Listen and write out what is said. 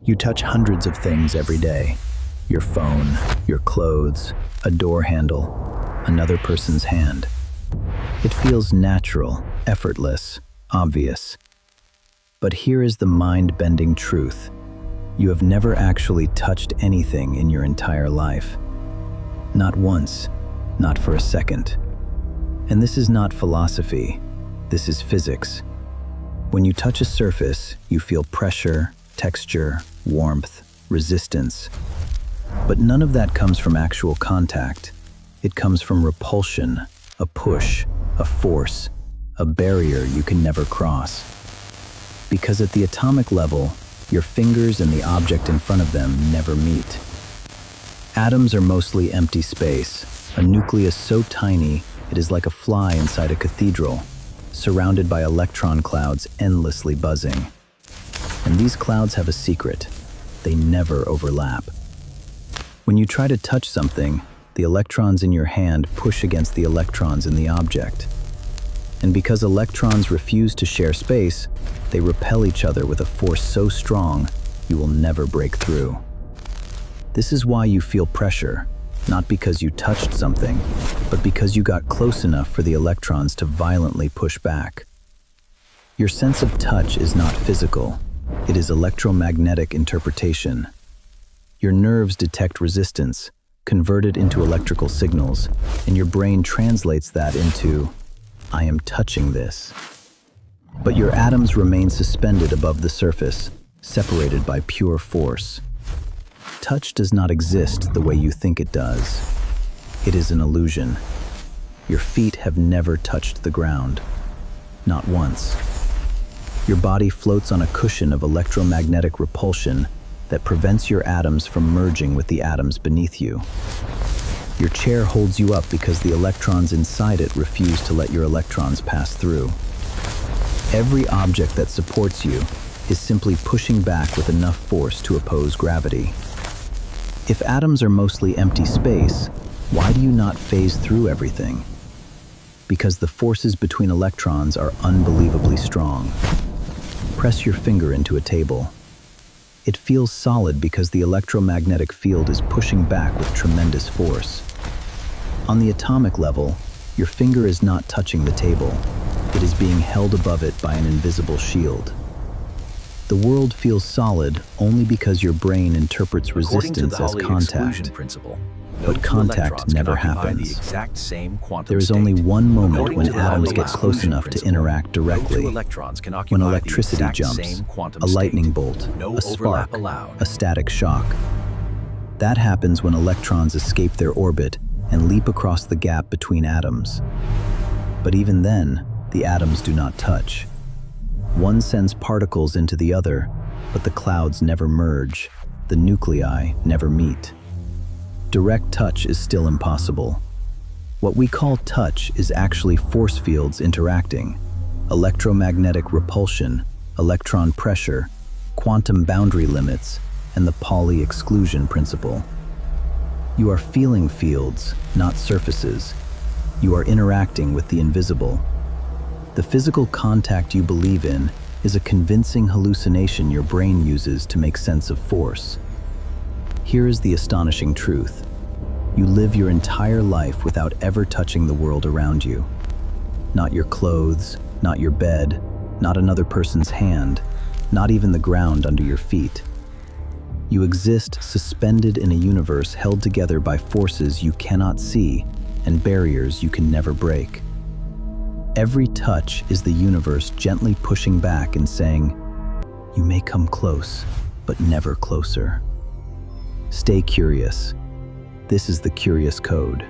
You touch hundreds of things every day. Your phone, your clothes, a door handle, another person's hand. It feels natural, effortless, obvious. But here is the mind-bending truth. You have never actually touched anything in your entire life. Not once, not for a second. And this is not philosophy, this is physics. When you touch a surface, you feel pressure, texture, warmth, resistance. But none of that comes from actual contact. It comes from repulsion, a push, a force, a barrier you can never cross. Because at the atomic level, your fingers and the object in front of them never meet. Atoms are mostly empty space, a nucleus so tiny it is like a fly inside a cathedral, surrounded by electron clouds endlessly buzzing. And these clouds have a secret. They never overlap. When you try to touch something, the electrons in your hand push against the electrons in the object. And because electrons refuse to share space, they repel each other with a force so strong, you will never break through. This is why you feel pressure, not because you touched something, but because you got close enough for the electrons to violently push back. Your sense of touch is not physical, it is electromagnetic interpretation. Your nerves detect resistance, convert it into electrical signals, and your brain translates that into, I am touching this. But your atoms remain suspended above the surface, separated by pure force. Touch does not exist the way you think it does. It is an illusion. Your feet have never touched the ground. Not once. Your body floats on a cushion of electromagnetic repulsion that prevents your atoms from merging with the atoms beneath you. Your chair holds you up because the electrons inside it refuse to let your electrons pass through. Every object that supports you is simply pushing back with enough force to oppose gravity. If atoms are mostly empty space, why do you not phase through everything? Because the forces between electrons are unbelievably strong. Press your finger into a table. It feels solid because the electromagnetic field is pushing back with tremendous force. On the atomic level, your finger is not touching the table. It is being held above it by an invisible shield. The world feels solid only because your brain interprets resistance as contact. But contact never happens. There is only one moment when atoms get close enough to interact directly. When electricity jumps, a lightning bolt, a spark, a static shock. That happens when electrons escape their orbit and leap across the gap between atoms. But even then, the atoms do not touch. One sends particles into the other, but the clouds never merge, the nuclei never meet. Direct touch is still impossible. What we call touch is actually force fields interacting, electromagnetic repulsion, electron pressure, quantum boundary limits, and the Pauli exclusion principle. You are feeling fields, not surfaces. You are interacting with the invisible. The physical contact you believe in is a convincing hallucination your brain uses to make sense of force. Here is the astonishing truth. You live your entire life without ever touching the world around you. Not your clothes, not your bed, not another person's hand, not even the ground under your feet. You exist suspended in a universe held together by forces you cannot see and barriers you can never break. Every touch is the universe gently pushing back and saying, you may come close, but never closer. Stay curious. This is the Curious Code.